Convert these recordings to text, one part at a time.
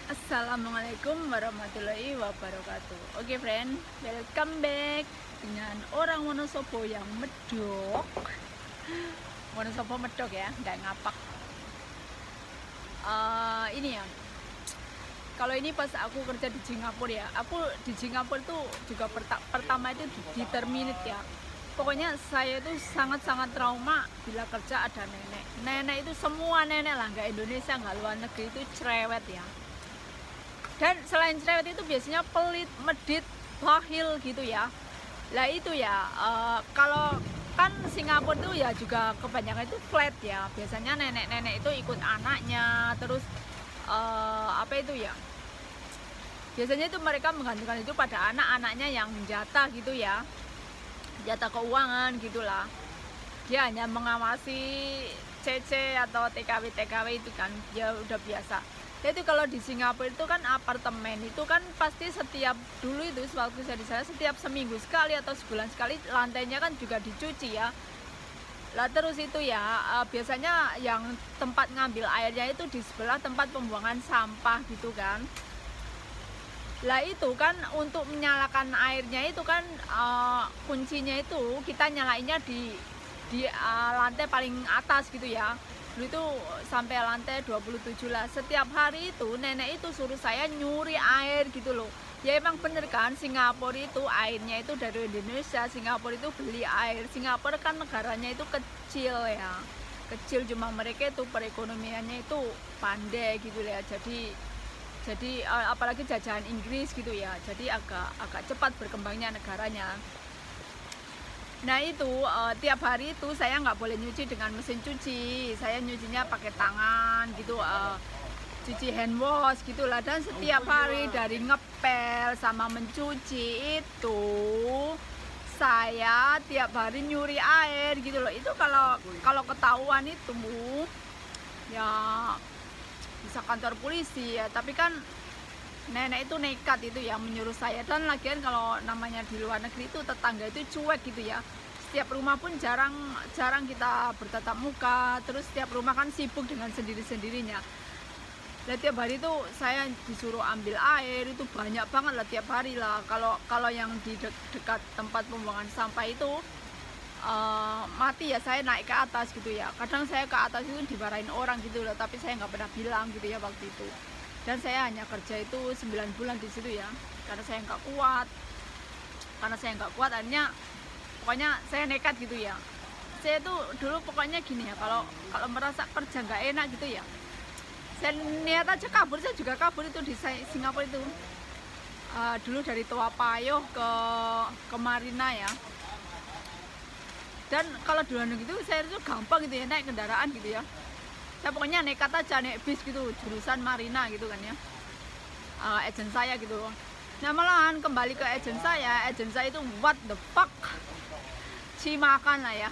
Assalamualaikum warahmatullahi wabarakatuh. Oke friend, welcome back dengan orang Wonosobo yang medok. Wonosobo medok ya, nggak ngapak. Ini ya, kalau ini pas aku kerja di Singapura ya, aku di Singapura tuh juga pertama itu di terminit ya. Pokoknya saya itu sangat-sangat trauma bila kerja ada nenek. Nenek itu semua nenek lah, nggak Indonesia, nggak luar negeri, itu cerewet ya. Dan selain cerewet itu biasanya pelit, medit, bahil gitu ya. Lah itu ya, kalau kan Singapura tuh ya juga kebanyakan itu flat ya. Biasanya nenek-nenek itu ikut anaknya, terus apa itu ya, biasanya itu mereka menggantungkan itu pada anak-anaknya yang jatah gitu ya, jatah keuangan gitulah. Dia hanya mengawasi CC atau TKW itu kan, dia udah biasa. Jadi kalau di Singapura itu kan apartemen itu kan pasti setiap dulu itu waktu saya di sana setiap seminggu sekali atau sebulan sekali lantainya kan juga dicuci ya. Lah terus itu ya biasanya yang tempat ngambil airnya itu di sebelah tempat pembuangan sampah gitu kan. Lah itu kan untuk menyalakan airnya itu kan kuncinya itu kita nyalainnya di lantai paling atas gitu ya. Dulu itu sampai lantai 27 lah. Setiap hari itu nenek itu suruh saya nyuri air gitu loh. Ya emang bener kan, Singapura itu airnya itu dari Indonesia. Singapura itu beli air. Singapura kan negaranya itu kecil ya, kecil, cuma mereka itu perekonomiannya itu pandai gitu ya. Jadi apalagi jajahan Inggris gitu ya, jadi agak cepat berkembangnya negaranya. Nah itu tiap hari itu saya nggak boleh nyuci dengan mesin cuci, saya nyucinya pakai tangan gitu, cuci hand wash gitulah. Dan setiap hari dari ngepel sama mencuci itu saya tiap hari nyuri air gitu loh. Itu kalau ketahuan itu ya bisa kantor polisi ya. Tapi kan nenek itu nekat itu yang menyuruh saya. Dan lagian kalau namanya di luar negeri itu tetangga itu cuek gitu ya. Setiap rumah pun jarang kita bertatap muka. Terus setiap rumah kan sibuk dengan sendiri-sendirinya. Dan tiap hari itu saya disuruh ambil air itu banyak banget lah tiap hari lah. Kalau yang di dekat tempat pembuangan sampah itu mati ya saya naik ke atas gitu ya. Kadang saya ke atas itu dimarahin orang gitu loh. Tapi saya nggak pernah bilang gitu ya waktu itu. Dan saya hanya kerja itu 9 bulan di situ ya, karena saya nggak kuat, akhirnya pokoknya saya nekat gitu ya. Saya tuh dulu pokoknya gini ya, kalau merasa kerja nggak enak gitu ya, saya niat aja kabur. Saya juga kabur itu di Singapura itu, dulu dari Toa Payoh ke Marina ya. Dan kalau di luar negeri itu saya itu gampang gitu ya, naik kendaraan gitu ya. Saya pokoknya nekat aja, naik bis gitu, jurusan Marina gitu kan ya, agent saya gitu. Nah malahan kembali ke agent saya itu what the fuck, cimakan lah ya.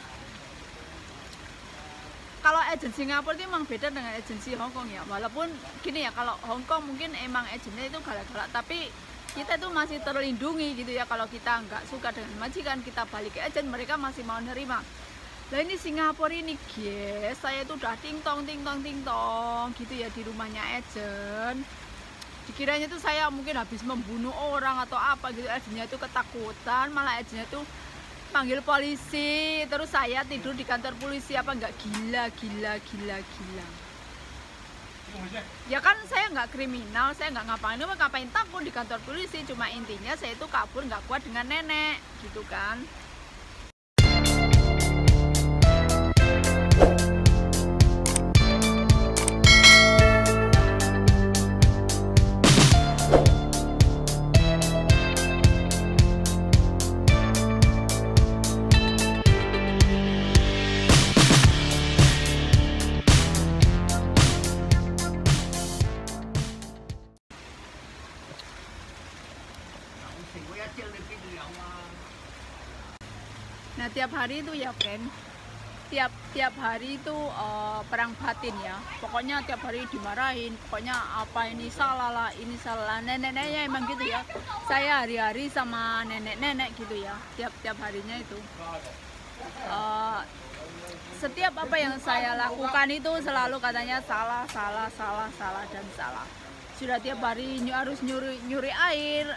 Kalau agent Singapura itu memang beda dengan agensi Hong Kong ya. Walaupun gini ya, kalau Hong Kong mungkin emang agennya itu galak-galak, tapi kita itu masih terlindungi gitu ya. Kalau kita nggak suka dengan majikan, kita balik ke agent, mereka masih mau nerima. Lah ini Singapura ini guys, saya itu udah ting tong gitu ya di rumahnya agent. Dikiranya tuh saya mungkin habis membunuh orang atau apa gitu. Agentnya itu ketakutan, malah agentnya tuh panggil polisi. Terus saya tidur di kantor polisi. Apa nggak gila. Ya kan saya nggak kriminal, saya nggak ngapain takut di kantor polisi. Cuma intinya saya itu kabur nggak kuat dengan nenek gitu kan. Nah tiap hari itu ya friend, tiap hari itu perang batin ya. Pokoknya tiap hari dimarahin, pokoknya apa ini salah lah, nenek-neneknya emang gitu ya. Saya hari-hari sama nenek-nenek gitu ya, tiap harinya itu. setiap apa yang saya lakukan itu selalu katanya salah, salah, salah, salah, dan salah. Sudah tiap hari harus nyuri air,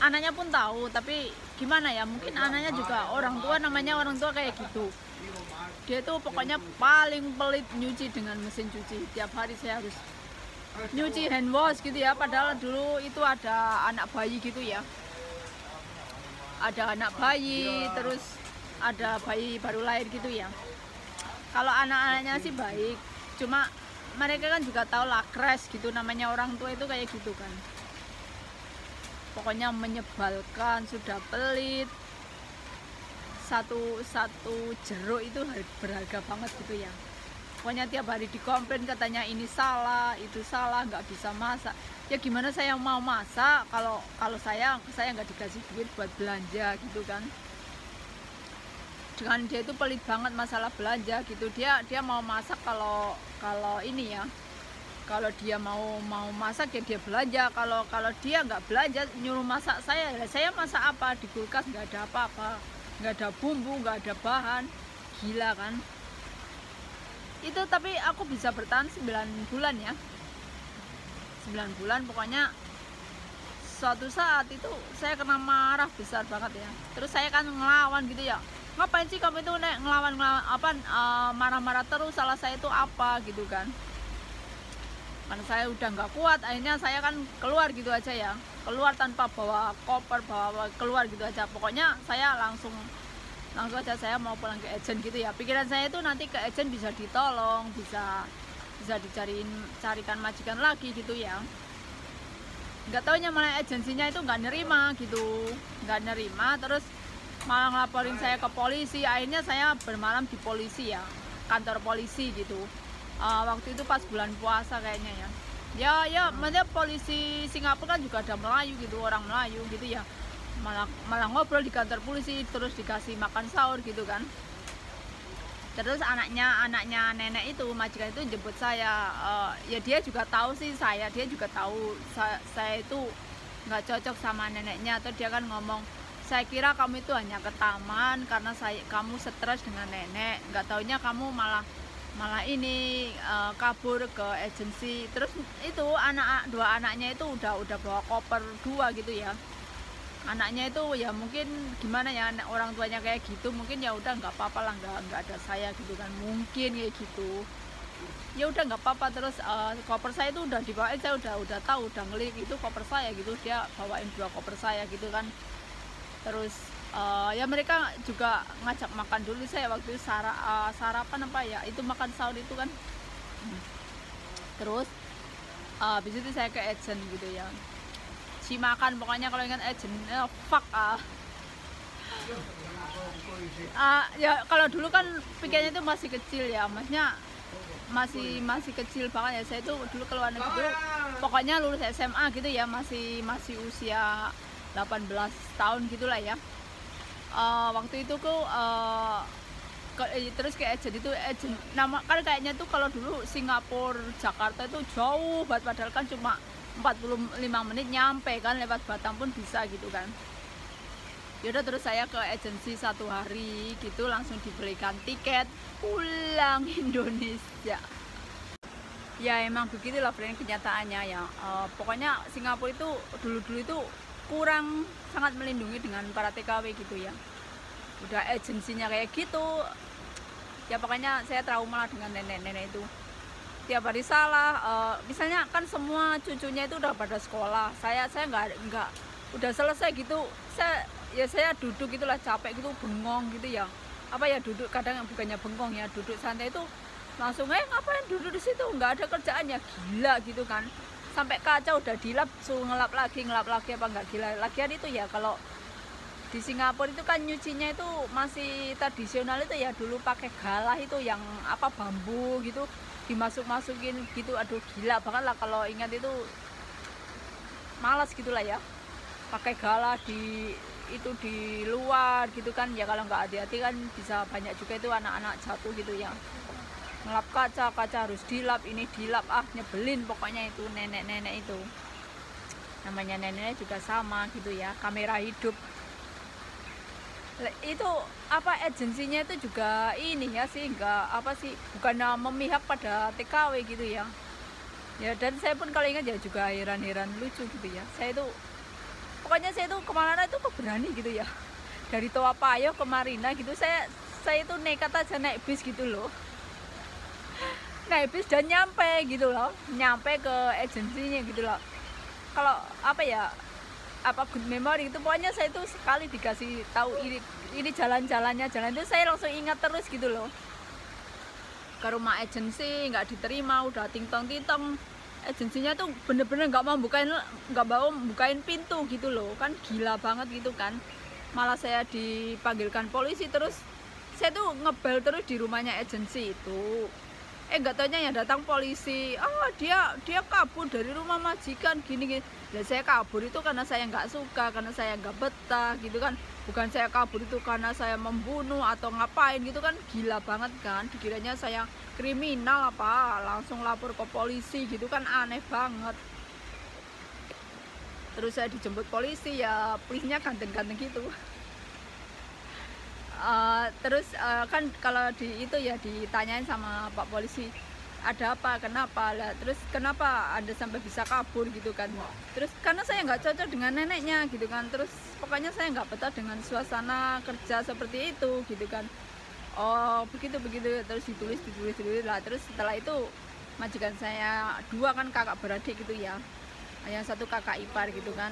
anaknya pun tahu, tapi gimana ya, mungkin anaknya juga orang tua, namanya orang tua kayak gitu. Dia tuh pokoknya paling pelit nyuci dengan mesin cuci. Tiap hari saya harus nyuci hand wash gitu ya, padahal dulu itu ada anak bayi gitu ya, ada anak bayi, terus ada bayi baru lahir gitu ya. Kalau anak-anaknya sih baik, cuma mereka kan juga tahu lah, crash gitu, namanya orang tua itu kayak gitu kan. Pokoknya menyebalkan, sudah pelit. Satu jeruk itu berharga banget gitu ya. Pokoknya tiap hari dikomplain, katanya ini salah, itu salah, nggak bisa masak. Ya gimana saya mau masak kalau saya nggak dikasih duit buat belanja gitu kan. Dengan dia itu pelit banget masalah belanja gitu. Dia mau masak kalau ini ya, kalau dia mau masak ya dia belanja. Kalau dia nggak belanja, nyuruh masak saya masak apa? Di kulkas nggak ada apa-apa, nggak ada bumbu, nggak ada bahan. Gila kan itu. Tapi aku bisa bertahan 9 bulan ya, 9 bulan. Pokoknya suatu saat itu saya kena marah besar banget ya. Terus saya kan ngelawan gitu ya, ngapain sih kamu itu ngelawan apa, marah-marah terus, salah saya itu apa gitu kan. Karena saya udah nggak kuat, akhirnya saya kan keluar gitu aja ya, keluar tanpa bawa koper, keluar gitu aja. Pokoknya saya langsung aja saya mau pulang ke agent gitu ya. Pikiran saya itu nanti ke agent bisa ditolong, bisa carikan majikan lagi gitu ya. Nggak taunya malah agensinya itu nggak nerima gitu, nggak nerima, terus malah ngelaporin saya ke polisi. Akhirnya saya bermalam di polisi ya, kantor polisi gitu. Waktu itu pas bulan puasa kayaknya ya maksudnya polisi Singapura kan juga ada Melayu gitu, orang Melayu gitu ya, malah ngobrol di kantor polisi, terus dikasih makan sahur gitu kan. Terus anaknya nenek itu, majikan itu jemput saya. Ya dia juga tahu sih dia juga tahu saya itu nggak cocok sama neneknya. Terus dia kan ngomong, saya kira kamu itu hanya ke taman karena kamu stres dengan nenek, nggak taunya kamu malah ini kabur ke agensi. Terus itu dua anaknya itu udah bawa koper 2 gitu ya. Anaknya itu ya mungkin gimana ya, orang tuanya kayak gitu, mungkin ya udah nggak apa-apa lah, nggak ada saya gitu kan, mungkin kayak gitu. Ya udah nggak apa-apa. Terus koper saya itu udah dibawain, saya udah tahu, udah ngelirik itu koper saya gitu. Dia bawain 2 koper saya gitu kan. Terus ya mereka juga ngajak makan dulu. Saya waktu itu sarapan apa ya, itu makan sahur itu kan. Terus habis itu saya ke agent gitu ya, si makan. Pokoknya kalau ingat agent, fuck ya kalau dulu kan pikirnya itu masih kecil ya, maksudnya masih kecil banget ya. Saya itu dulu keluar negeri dulu, pokoknya lulus SMA gitu ya, masih usia 18 tahun gitulah ya. Waktu itu terus ke agent itu, nama kan kayaknya tuh kalau dulu Singapura Jakarta itu jauh banget, padahal kan cuma 45 menit nyampe kan, lewat Batam pun bisa gitu kan. Yaudah terus saya ke agensi 1 hari gitu, langsung diberikan tiket pulang Indonesia. Ya emang begitulah friend kenyataannya ya. Pokoknya Singapura itu dulu itu kurang sangat melindungi dengan para TKW gitu ya. Udah agensinya kayak gitu ya, pokoknya saya trauma lah dengan nenek itu. Tiap hari salah, misalnya kan semua cucunya itu udah pada sekolah, saya nggak udah selesai gitu, saya duduk gitulah, capek gitu, bengong gitu ya, apa ya, duduk kadang bukannya bengong ya, duduk santai itu langsung ngapain duduk di situ, nggak ada kerjaan ya, gila gitu kan. Sampai kaca udah dilap, suruh ngelap lagi apa nggak gila. Lagian itu ya, kalau di Singapura itu kan nyucinya itu masih tradisional itu ya, dulu pakai galah itu yang apa, bambu gitu, dimasukin gitu. Aduh gila banget lah kalau ingat itu, malas gitulah ya, pakai galah di luar gitu kan ya. Kalau nggak hati-hati kan bisa banyak juga itu anak-anak jatuh gitu ya. Ngelap kaca harus dilap, ini dilap, nyebelin pokoknya itu nenek itu. Namanya neneknya juga sama gitu ya, kamera hidup. Itu apa agensinya itu juga ini ya sih, enggak apa sih, bukan memihak pada TKW gitu ya. Ya dan saya pun kalau ingat ya juga heran-heran lucu gitu ya. Pokoknya saya itu kemana itu kok berani gitu ya. Dari Toa Payoh ke Marina gitu, saya itu nekat aja naik bis gitu loh. Naik bis dan nyampe gitu loh, nyampe ke agensinya gitu loh. Kalau apa ya, apa good memory itu, pokoknya saya itu sekali dikasih tahu ini jalan-jalannya, jalan itu saya langsung ingat terus gitu loh. Ke rumah agensi nggak diterima, udah tintong-tintong, agensinya tuh bener-bener nggak mau bukain pintu gitu loh, kan gila banget gitu kan. Malah saya dipanggilkan polisi, terus saya tuh ngebel terus di rumahnya agensi itu. Nggak taunya yang datang polisi, dia kabur dari rumah majikan gini. Dan saya kabur itu karena saya nggak suka, karena saya nggak betah gitu kan. Bukan saya kabur itu karena saya membunuh atau ngapain gitu kan, gila banget kan. Dikiranya saya kriminal apa, langsung lapor ke polisi gitu kan, aneh banget. Terus saya dijemput polisi, ya polisinya ganteng-ganteng gitu. Kan kalau itu ya ditanyain sama Pak Polisi, ada apa, kenapa lah, terus kenapa Anda sampai bisa kabur gitu kan. Terus karena saya nggak cocok dengan neneknya gitu kan, terus pokoknya saya nggak betah dengan suasana kerja seperti itu gitu kan. Oh begitu, terus ditulis lah. Terus setelah itu majikan saya dua kan kakak beradik gitu ya, yang satu kakak ipar gitu kan.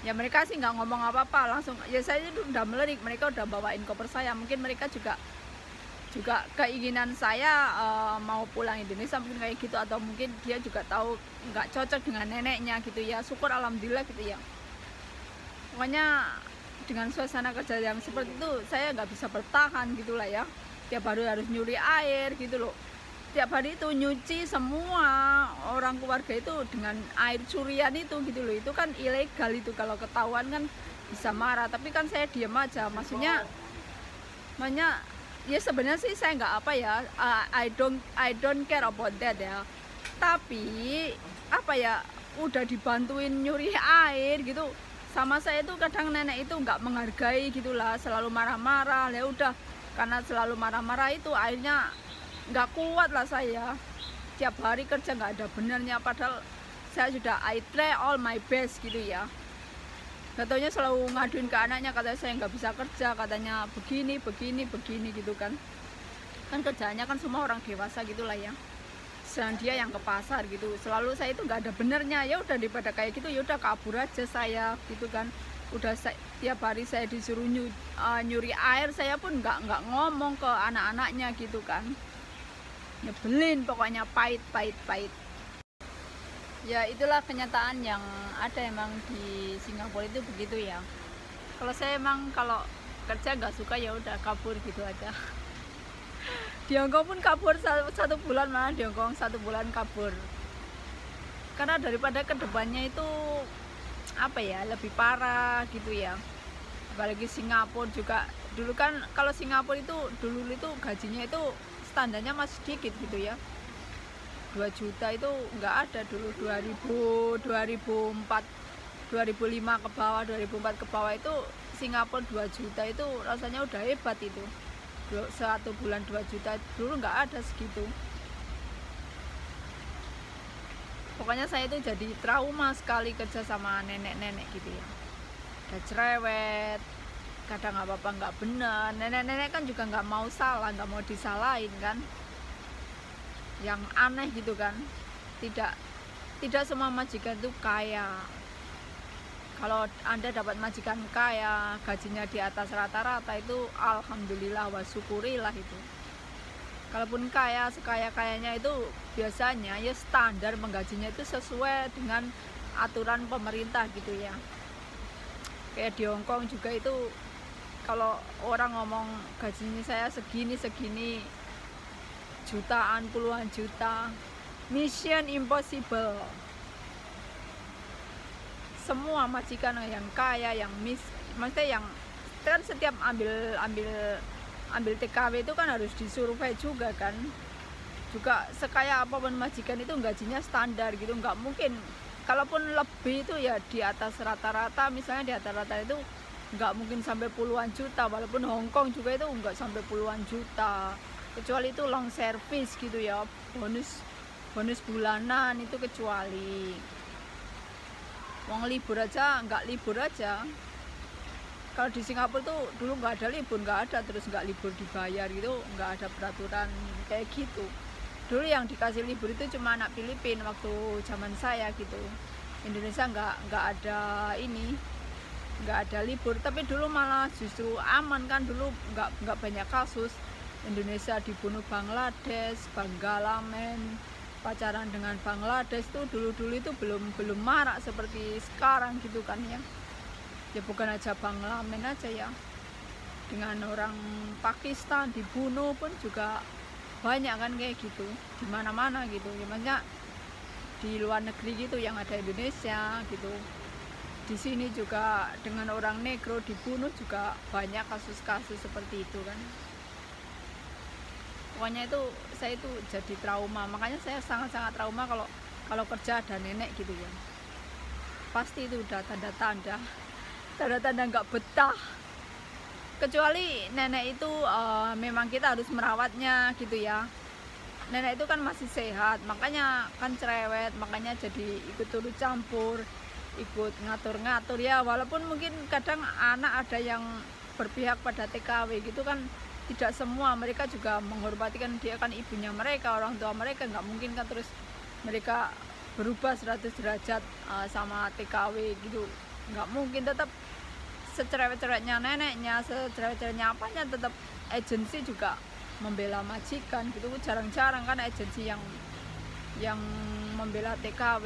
Ya mereka sih nggak ngomong apa-apa, langsung ya saya itu udah melirik, mereka udah bawain koper saya. Mungkin mereka juga keinginan saya mau pulang Indonesia mungkin kayak gitu, atau mungkin dia juga tahu nggak cocok dengan neneknya gitu ya. Syukur alhamdulillah gitu ya. Pokoknya dengan suasana kerja yang seperti itu saya nggak bisa bertahan gitulah ya. Tiap hari harus nyuri air gitu loh. Tiap hari itu nyuci semua orang keluarga itu dengan air curian itu gitu loh. Itu kan ilegal itu, kalau ketahuan kan bisa marah. Tapi kan saya diam aja, maksudnya ya sebenarnya sih saya nggak apa ya, I don't care about that ya. Tapi apa ya, udah dibantuin nyuri air gitu sama saya itu, kadang nenek itu nggak menghargai gitulah, selalu marah-marah. Ya udah, karena selalu marah-marah itu akhirnya nggak kuat lah saya. Tiap hari kerja nggak ada benernya, padahal saya sudah I try all my best gitu ya. Nggak taunya selalu ngaduin ke anaknya, katanya saya nggak bisa kerja, katanya begini gitu kan. Kan kerjanya kan semua orang dewasa gitulah ya, sedang dia yang ke pasar gitu. Selalu saya itu nggak ada benernya. Ya udah, daripada kayak gitu ya udah kabur aja saya gitu kan. Udah tiap hari saya disuruh nyuri air, saya pun nggak ngomong ke anak-anaknya gitu kan. Nyebelin pokoknya, pahit. Ya itulah kenyataan yang ada emang di Singapura itu begitu ya. Kalau saya emang kalau kerja nggak suka ya udah kabur gitu aja. Di Hongkong pun kabur satu bulan, malah di Hongkong 1 bulan kabur. Karena daripada kedepannya itu apa ya, lebih parah gitu ya. Apalagi Singapura juga dulu kan, kalau Singapura itu dulu itu gajinya itu standarnya masih sedikit gitu ya. 2 juta itu nggak ada dulu. 2005 ke bawah, 2004 ke bawah itu Singapura 2 juta itu rasanya udah hebat itu. 1 bulan 2 juta dulu nggak ada segitu. Pokoknya saya itu jadi trauma sekali kerja sama nenek-nenek gitu ya. Udah cerewet, kadang apa-apa nggak bener. Nenek-nenek kan juga nggak mau salah, nggak mau disalahin kan. Yang aneh gitu kan, tidak semua majikan itu kaya. Kalau Anda dapat majikan kaya, gajinya di atas rata-rata, itu alhamdulillah wa syukurilah itu. Kalaupun kaya, sekaya-kayanya itu biasanya ya standar menggajinya itu sesuai dengan aturan pemerintah gitu ya. Kayak di Hongkong juga itu, kalau orang ngomong gajinya saya segini jutaan, puluhan juta, mission impossible. Semua majikan yang kaya, yang maksudnya yang kan setiap ambil TKW itu kan harus disurvei juga kan. Juga sekaya apapun majikan itu gajinya standar gitu, nggak mungkin. Kalaupun lebih itu ya di atas rata-rata, misalnya di atas rata itu nggak mungkin sampai puluhan juta, walaupun Hong Kong juga itu nggak sampai puluhan juta, kecuali itu long service gitu ya, bonus bulanan itu kecuali. Wong libur aja nggak libur aja. Kalau di Singapura tuh dulu nggak ada libur, nggak ada, terus nggak libur dibayar gitu, nggak ada peraturan kayak gitu. Dulu yang dikasih libur itu cuma anak Filipina waktu zaman saya gitu. Indonesia nggak ada ini, nggak ada libur. Tapi dulu malah justru aman kan, dulu nggak banyak kasus. Indonesia dibunuh Bangladesh, Banggalamen, pacaran dengan Bangladesh tuh dulu itu belum marak seperti sekarang gitu kan ya. Ya bukan aja Bangladesh aja ya, dengan orang Pakistan dibunuh pun juga banyak kan kayak gitu, di mana-mana gitu ya, maksudnya di luar negeri gitu yang ada Indonesia gitu. Di sini juga dengan orang negro dibunuh juga banyak kasus-kasus seperti itu kan. Pokoknya itu saya itu jadi trauma, makanya saya sangat-sangat trauma kalau kerja ada nenek gitu ya. Pasti itu udah tanda-tanda nggak betah. Kecuali nenek itu memang kita harus merawatnya gitu ya. Nenek itu kan masih sehat, makanya kan cerewet, makanya jadi ikut turut campur, ikut ngatur-ngatur ya. Walaupun mungkin kadang anak ada yang berpihak pada TKW gitu kan, tidak semua, mereka juga menghormati kan, dia kan ibunya mereka, orang tua mereka, nggak mungkin kan terus mereka berubah 100 derajat sama TKW gitu, nggak mungkin. Tetap secerewet-cerewetnya neneknya, secerewet-cerewetnya apanya, tetap agensi juga membela majikan gitu. Jarang-jarang kan agensi yang membela TKW,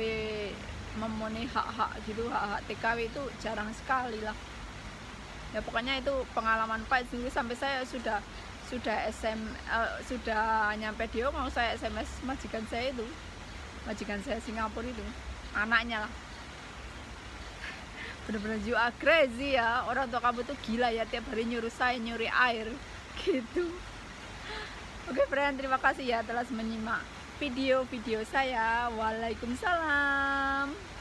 memenuhi hak-hak gitu, hak-hak TKW itu jarang sekali lah ya. Pokoknya itu pengalaman pahit dulu, sampai saya sudah nyampe dia mau saya SMS majikan saya Singapura itu, anaknya lah. Bener-bener jiwa crazy ya, orang tua kamu tuh gila ya, tiap hari nyuruh saya nyuri air gitu. Oke friend, terima kasih ya telah menyimak video-video saya. Waalaikumsalam.